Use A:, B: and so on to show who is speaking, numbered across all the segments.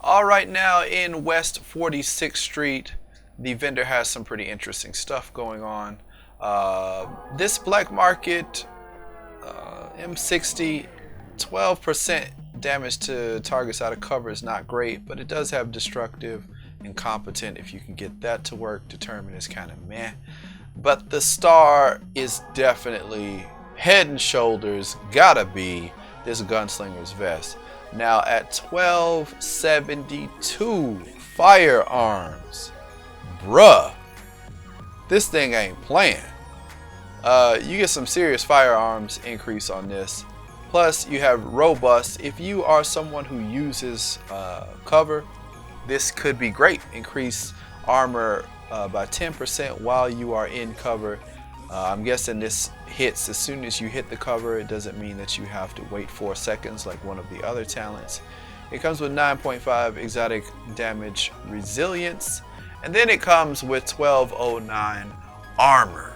A: All right, now in West 46th Street, the vendor has some pretty interesting stuff going on. This black market M60, 12% damage to targets out of cover is not great, but it does have destructive and competent. If you can get that to work, determine is kind of meh. But the star is definitely head and shoulders, gotta be this gunslinger's vest. Now at 1272 firearms, bruh, this thing ain't playing. You get some serious firearms increase on this. Plus you have robust. If you are someone who uses cover, this could be great. Increase armor by 10% while you are in cover. I'm guessing this hits as soon as you hit the cover. It doesn't mean that you have to wait 4 seconds like one of the other talents. It comes with 9.5 exotic damage resilience, and then it comes with 1209 armor.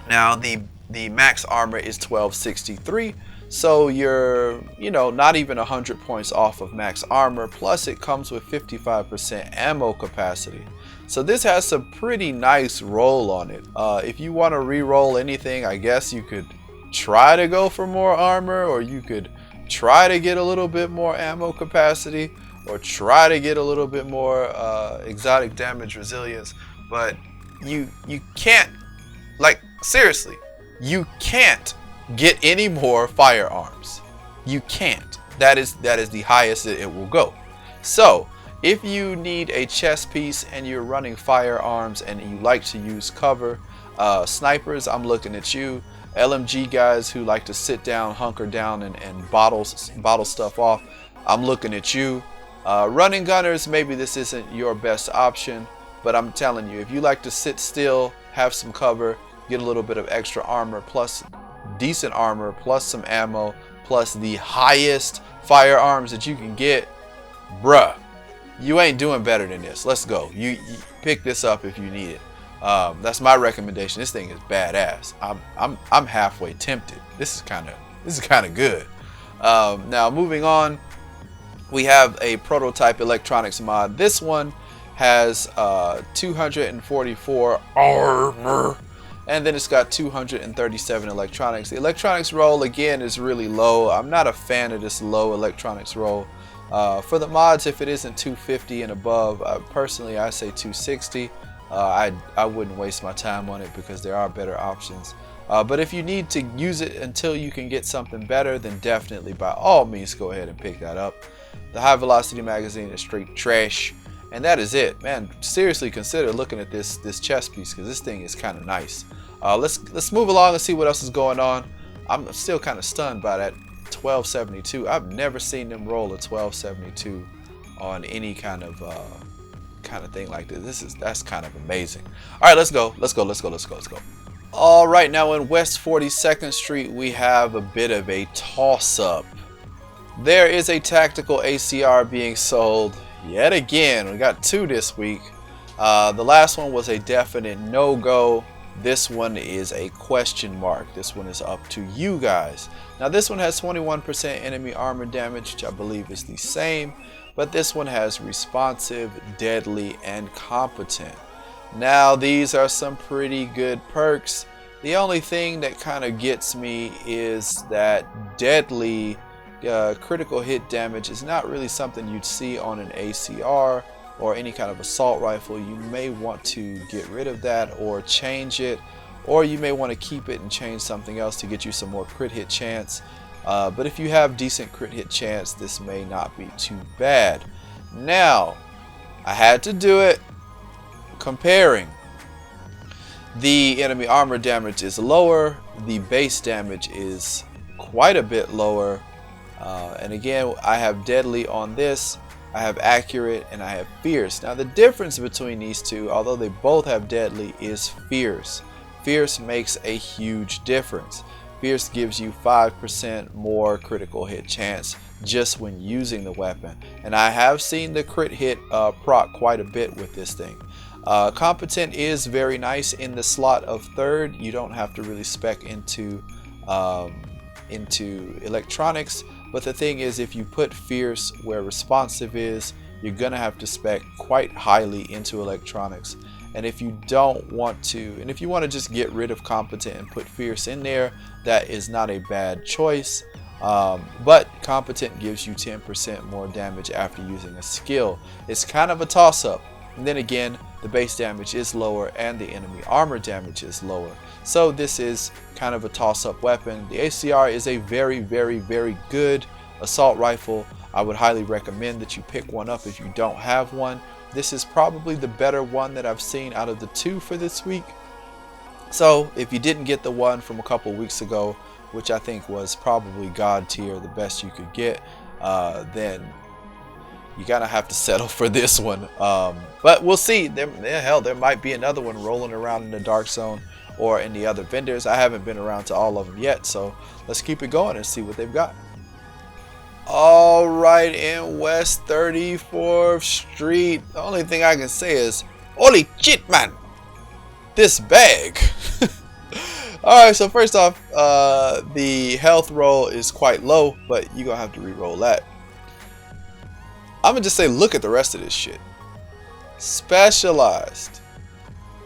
A: Now the max armor is 1263, so you're not even 100 points off of max armor. Plus it comes with 55% ammo capacity. So this has some pretty nice roll on it. If you want to re-roll anything, I guess you could try to go for more armor, or you could try to get a little bit more ammo capacity, or try to get a little bit more exotic damage resilience. But you can't, like, seriously, you can't get any more firearms. You can't. That is the highest that it will go. So if you need a chest piece and you're running firearms and you like to use cover, snipers, I'm looking at you. LMG guys who like to sit down, hunker down, and bottle stuff off, I'm looking at you. Running gunners, maybe this isn't your best option, but I'm telling you, if you like to sit still, have some cover, get a little bit of extra armor, plus decent armor, plus some ammo, plus the highest firearms that you can get, bruh, you ain't doing better than this. Let's go. You pick this up if you need it. That's my recommendation. This thing is badass. I'm halfway tempted. This is kind of good. Now moving on, we have a prototype electronics mod. This one has 244 armor, and then it's got 237 electronics. The electronics roll again is really low. I'm not a fan of this low electronics roll. For the mods, if it isn't 250 and above, personally I say 260. I wouldn't waste my time on it because there are better options. But if you need to use it until you can get something better, then definitely by all means go ahead and pick that up. The high velocity magazine is straight trash, and that is it, man. Seriously consider looking at this chest piece, because this thing is kind of nice. Let's move along and see what else is going on. I'm still kind of stunned by that 1272. I've never seen them roll a 1272 on any kind of thing like this. That's kind of amazing. All right, let's go. All right, now in West 42nd Street, we have a bit of a toss-up. There is a tactical ACR being sold yet again. We got 2 this week. The last one was a definite no-go. This one is a question mark. This one is up to you guys. Now this one has 21% enemy armor damage, which I believe is the same, but this one has responsive, deadly, and competent. Now these are some pretty good perks. The only thing that kind of gets me is that deadly critical hit damage is not really something you'd see on an ACR or any kind of assault rifle. You may want to get rid of that or change it, or you may want to keep it and change something else to get you some more crit hit chance. But if you have decent crit hit chance, this may not be too bad. Now, I had to do it. Comparing, the enemy armor damage is lower, the base damage is quite a bit lower, and again, I have deadly on this, I have accurate, and I have fierce. Now the difference between these two, although they both have deadly, is fierce. Fierce makes a huge difference. Fierce gives you 5% more critical hit chance just when using the weapon, and I have seen the crit hit proc quite a bit with this thing. Competent is very nice in the slot of third. You don't have to really spec into electronics, but the thing is, if you put fierce where responsive is, you're gonna have to spec quite highly into electronics. And if you don't want to, and if you want to just get rid of competent and put fierce in there, that is not a bad choice. But competent gives you 10% more damage after using a skill. It's kind of a toss-up. And then again, the base damage is lower and the enemy armor damage is lower. So this is kind of a toss-up weapon. The ACR is a very, very, very good assault rifle. I would highly recommend that you pick one up if you don't have one. This is probably the better one that I've seen out of the two for this week. So if you didn't get the one from a couple weeks ago, which I think was probably God tier, the best you could get, then you're gonna have to settle for this one. But we'll see. Hell, there might be another one rolling around in the Dark Zone or in the other vendors. I haven't been around to all of them yet, so let's keep it going and see what they've got. All right, in West 34th Street, the only thing I can say is, holy shit, man, this bag. All right, so first off, the health roll is quite low, but you're gonna have to re-roll that. I'm gonna just say, look at the rest of this shit. Specialized,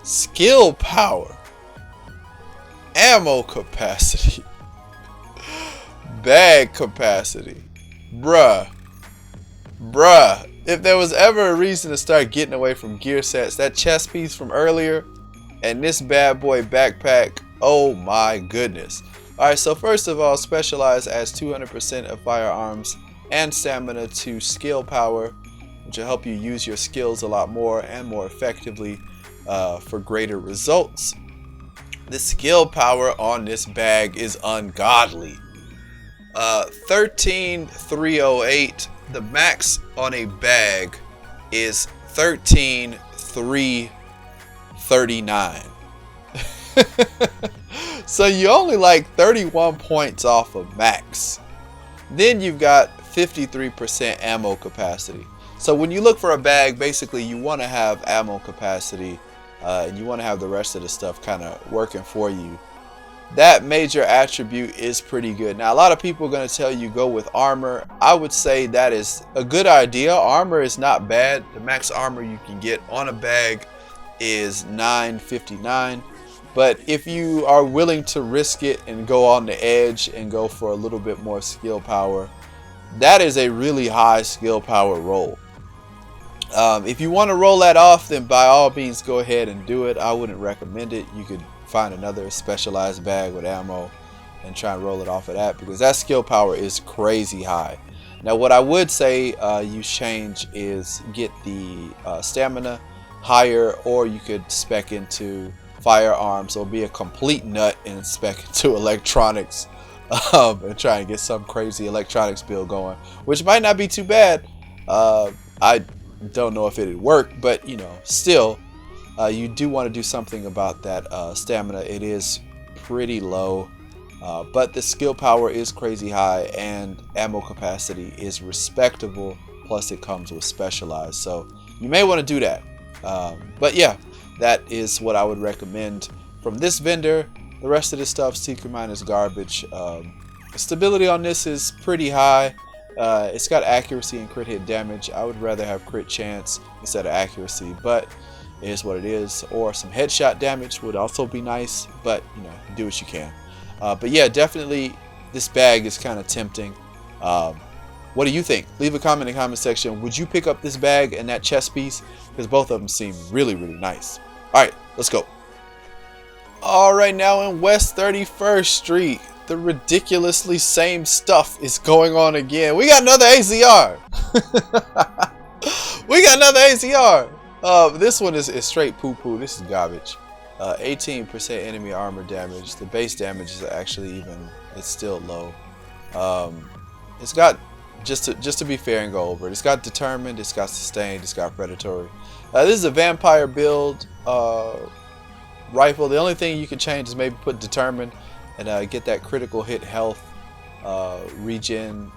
A: skill power, ammo capacity, bag capacity. Bruh, if there was ever a reason to start getting away from gear sets, that chest piece from earlier and this bad boy backpack, oh my goodness. Alright, so first of all, Specialized adds 200% of firearms and stamina to skill power, which will help you use your skills a lot more and more effectively for greater results. The skill power on this bag is ungodly. 13,308. The max on a bag is 13,339. So you only like 31 points off of max. Then you've got 53% ammo capacity. So when you look for a bag, basically you want to have ammo capacity and you want to have the rest of the stuff kind of working for you. That major attribute is pretty good. Now, a lot of people are going to tell you go with armor. I would say that is a good idea. Armor is not bad. The max armor you can get on a bag is 959. But if you are willing to risk it and go on the edge and go for a little bit more skill power, that is a really high skill power roll. If you want to roll that off, then by all means go ahead and do it. I wouldn't recommend it. You could find another specialized bag with ammo and try and roll it off of that, because that skill power is crazy high. Now what I would say you change is get the stamina higher, or you could spec into firearms or be a complete nut and spec into electronics and try and get some crazy electronics build going, which might not be too bad. I don't know if it'd work, but you know, still you do want to do something about that stamina. It is pretty low, but the skill power is crazy high and ammo capacity is respectable, plus it comes with specialized, so you may want to do that. But yeah, that is what I would recommend from this vendor. The rest of this stuff, Secret Mine, is garbage. Stability on this is pretty high. It's got accuracy and crit hit damage. I would rather have crit chance instead of accuracy, but it is what it is. Or some headshot damage would also be nice, but you know, do what you can. But yeah, definitely this bag is kind of tempting. What do you think? Leave a comment in the comment section. Would you pick up this bag and that chest piece? Because both of them seem really, really nice. Alright, let's go. Alright, now in West 31st Street, the ridiculously same stuff is going on again. We got another ACR. We got another ACR. This one is straight poo-poo. This is garbage. 18% enemy armor damage. The base damage is actually it's still low. It's got, just to be fair and go over it, it's got determined, it's got sustained, it's got predatory. This is a vampire build rifle. The only thing you can change is maybe put determined and get that critical hit health regen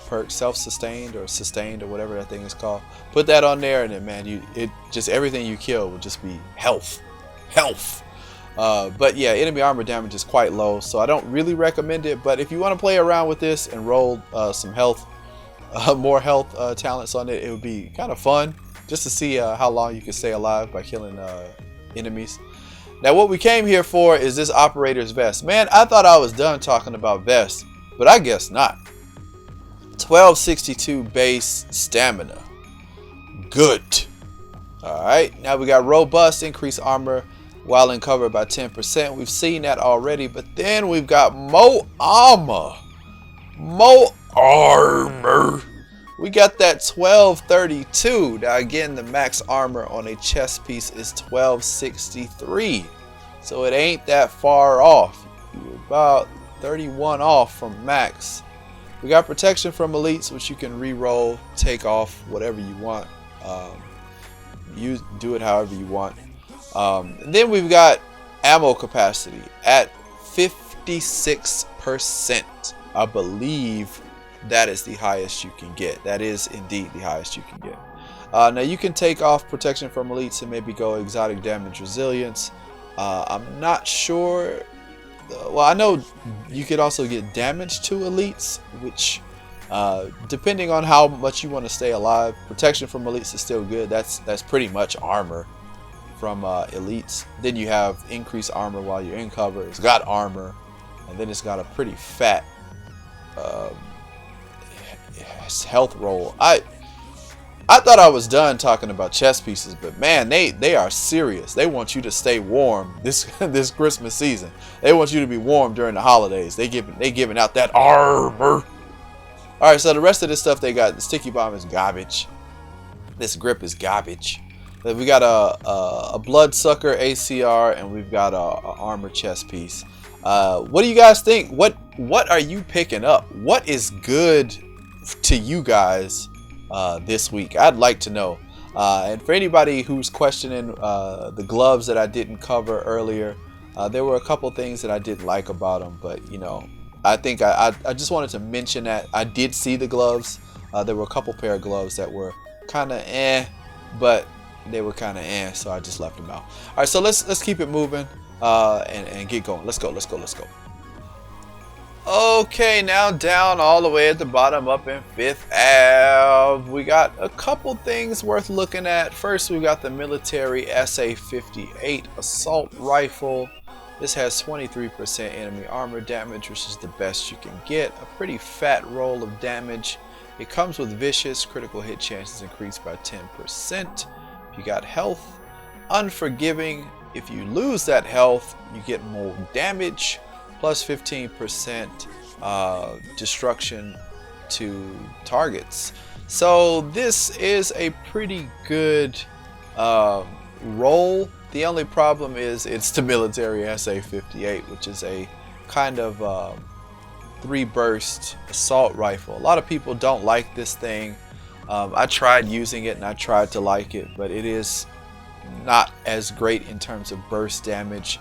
A: perk, self-sustained or sustained or whatever that thing is called. Put that on there, and then man, it just everything you kill will just be health. But yeah, enemy armor damage is quite low, so I don't really recommend it. But if you want to play around with this and roll some health, more health talents on it, it would be kind of fun just to see how long you can stay alive by killing enemies. Now what we came here for is this operator's vest. Man, I thought I was done talking about vests, but I guess not. 1262 base stamina. Good. Alright, now we got robust, increased armor while in cover by 10%. We've seen that already, but then we've got more armor. More armor. We got that 1232. Now again, the max armor on a chest piece is 1263. So it ain't that far off. You're about 31 off from max. We got protection from elites, which you can re-roll, take off, whatever you want. You do it however you want. Then we've got ammo capacity at 56%. I believe that is the highest you can get. That is indeed the highest you can get. Now you can take off protection from elites and maybe go exotic damage resilience. I'm not sure. Well, I know you could also get damage to elites, which depending on how much you want to stay alive, protection from elites is still good. That's pretty much armor from elites. Then you have increased armor while you're in cover. It's got armor, and then it's got a pretty fat health roll. I thought I was done talking about chest pieces, but man, they are serious. They want you to stay warm this Christmas season. They want you to be warm during the holidays. They giving out that armor. All right, so the rest of this stuff they got, the sticky bomb is garbage. This grip is garbage. Then we got a bloodsucker ACR, and we've got a armor chest piece. What do you guys think? What are you picking up? What is good to you guys this week? I'd like to know. And for anybody who's questioning the gloves that I didn't cover earlier, there were a couple things that I didn't like about them, but you know, I think I just wanted to mention that I did see the gloves. There were a couple pair of gloves that were kind of but they were kind of so I just left them out. All right, so let's keep it moving and get going. Let's go. Okay, now down all the way at the bottom up in 5th Ave, we got a couple things worth looking at. First, we got the military SA-58 assault rifle. This has 23% enemy armor damage, which is the best you can get. A pretty fat roll of damage. It comes with vicious, critical hit chances increased by 10%. If you got health, unforgiving. If you lose that health, you get more damage. Plus 15% destruction to targets. So this is a pretty good roll. The only problem is it's the military SA-58, which is a kind of 3-burst assault rifle. A lot of people don't like this thing. I tried using it and I tried to like it, but it is not as great in terms of burst damage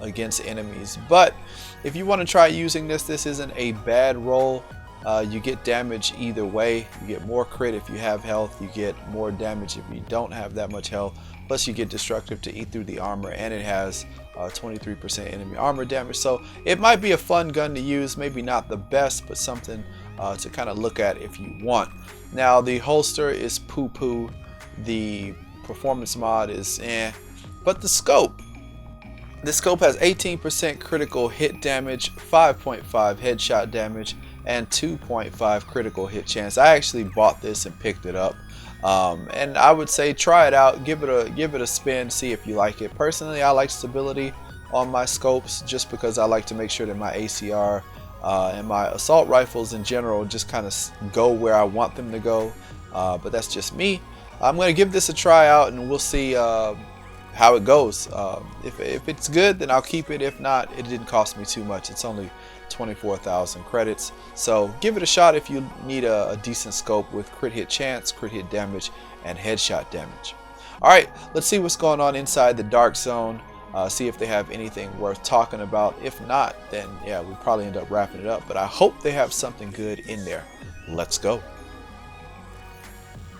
A: against enemies. But if you want to try using this isn't a bad roll. You get damage either way. You get more crit if you have health. You get more damage if you don't have that much health. Plus you get destructive to eat through the armor, and it has 23% enemy armor damage. So it might be a fun gun to use. Maybe not the best, but something to kind of look at if you want. Now the holster is poo-poo. The performance mod is but the scope. This scope has 18% critical hit damage, 5.5 headshot damage, and 2.5 critical hit chance. I actually bought this and picked it up, and I would say try it out, give it a spin, see if you like it. Personally, I like stability on my scopes just because I like to make sure that my ACR and my assault rifles in general just kind of go where I want them to go, but that's just me. I'm going to give this a try out and we'll see how it goes. If it's good, then I'll keep it. If not, it didn't cost me too much. It's only 24,000 credits. So give it a shot if you need a decent scope with crit hit chance, crit hit damage, and headshot damage. Alright, let's see what's going on inside the dark zone. see if they have anything worth talking about. If not, then yeah, we probably end up wrapping it up, but I hope they have something good in there. Let's go.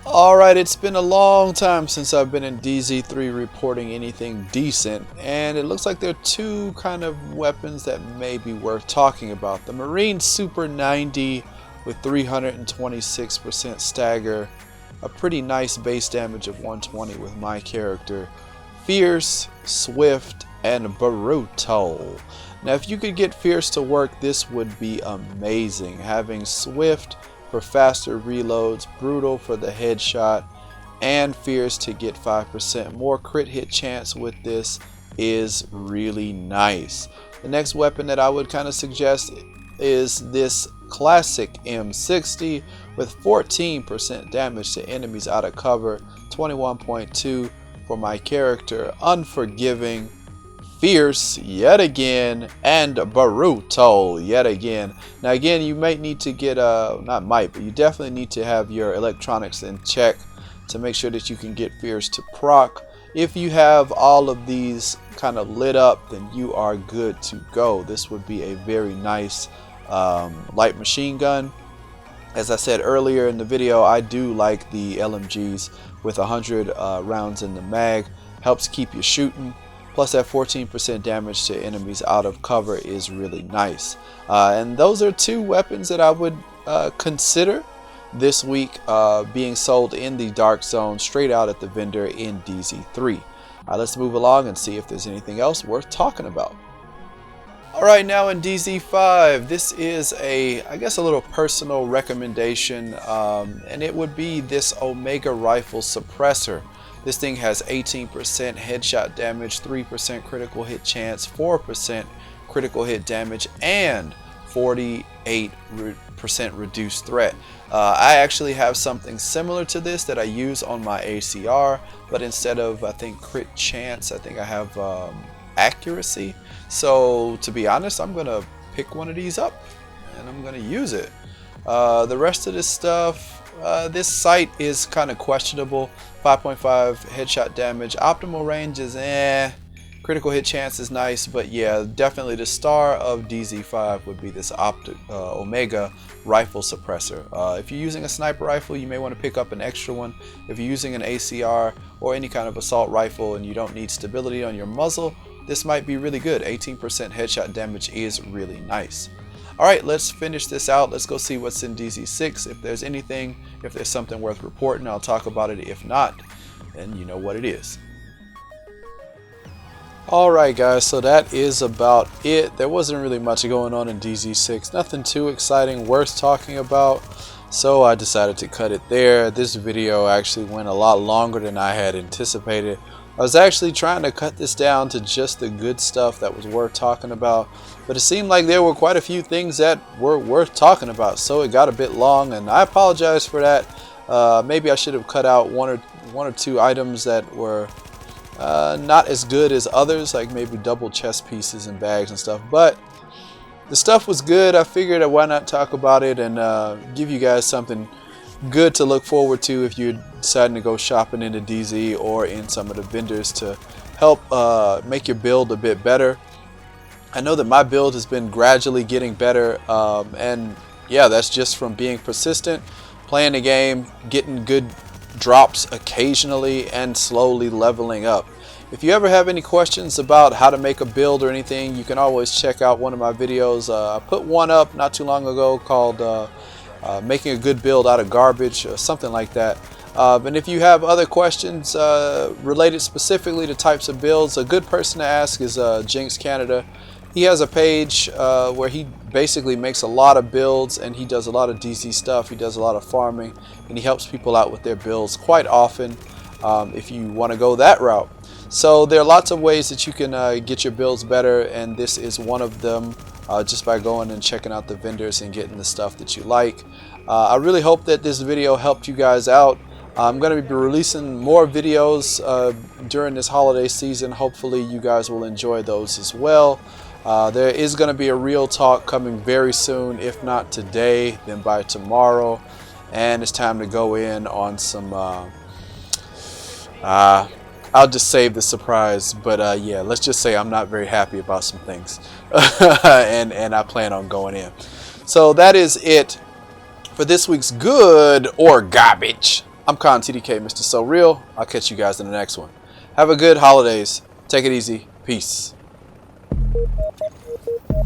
A: Alright, it's been a long time since I've been in DZ3 reporting anything decent, and it looks like there are two kind of weapons that may be worth talking about. The Marine Super 90 with 326% stagger, a pretty nice base damage of 120 with my character, Fierce, Swift, and Brutal. Now if you could get Fierce to work, this would be amazing. Having Swift for faster reloads, Brutal for the headshot, and Fierce to get 5% more crit hit chance with this is really nice. The next weapon that I would kind of suggest is this classic M60 with 14% damage to enemies out of cover, 21.2 for my character, Unforgiving, Fierce yet again, and Brutal yet again. Now again, you might need to get not might, but you definitely need to have your electronics in check to make sure that you can get Fierce to proc. If you have all of these kind of lit up, then you are good to go. This would be a very nice light machine gun. As I said earlier in the video, I do like the LMGs with 100 rounds in the mag. Helps keep you shooting. Plus that 14% damage to enemies out of cover is really nice. And those are two weapons that I would consider this week being sold in the Dark Zone straight out at the vendor in DZ3. Let's move along and see if there's anything else worth talking about. Alright, now in DZ5, this is I guess a little personal recommendation, and it would be this Omega Rifle Suppressor. This thing has 18% headshot damage, 3% critical hit chance, 4% critical hit damage, and 48% reduced threat. I actually have something similar to this that I use on my ACR, but instead of, I think, crit chance, I think I have accuracy. So to be honest, I'm gonna pick one of these up and I'm gonna use it. The rest of this stuff, this sight is kind of questionable. 5.5 headshot damage, optimal range is critical hit chance is nice, but yeah, definitely the star of DZ5 would be this Omega Rifle Suppressor. If you're using a sniper rifle, you may want to pick up an extra one. If you're using an ACR or any kind of assault rifle and you don't need stability on your muzzle, this might be really good. 18% headshot damage is really nice. Alright, let's finish this out. Let's go see what's in DZ6. If there's anything, if there's something worth reporting, I'll talk about it. If not, then you know what it is. Alright guys, so that is about it. There wasn't really much going on in DZ6. Nothing too exciting worth talking about. So I decided to cut it there. This video actually went a lot longer than I had anticipated. I was actually trying to cut this down to just the good stuff that was worth talking about, but it seemed like there were quite a few things that were worth talking about, so it got a bit long, and I apologize for that. Maybe I should have cut out one or two items that were not as good as others, like maybe double chest pieces and bags and stuff, but the stuff was good. I figured that why not talk about it and give you guys something good to look forward to if you're deciding to go shopping into DZ or in some of the vendors to help make your build a bit better. I know that my build has been gradually getting better, and yeah, that's just from being persistent, playing the game, getting good drops occasionally, and slowly leveling up. If you ever have any questions about how to make a build or anything, you can always check out one of my videos. I put one up not too long ago called making a good build out of garbage or something like that. And if you have other questions related specifically to types of builds, a good person to ask is Jinx Canada. He has a page where he basically makes a lot of builds, and he does a lot of DZ stuff. He does a lot of farming, and he helps people out with their builds quite often if you want to go that route. So there are lots of ways that you can get your builds better, and this is one of them, just by going and checking out the vendors and getting the stuff that you like. I really hope that this video helped you guys out. I'm going to be releasing more videos during this holiday season. Hopefully you guys will enjoy those as well. There is going to be a real talk coming very soon, if not today, then by tomorrow. And it's time to go in on some I'll just save the surprise. But yeah, let's just say I'm not very happy about some things, and I plan on going in. So that is it for this week's Good or Garbage. I'm Con TDK, Mr. So Real. I'll catch you guys in the next one. Have a good holidays. Take it easy. Peace.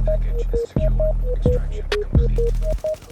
B: Package is secure. Extraction complete.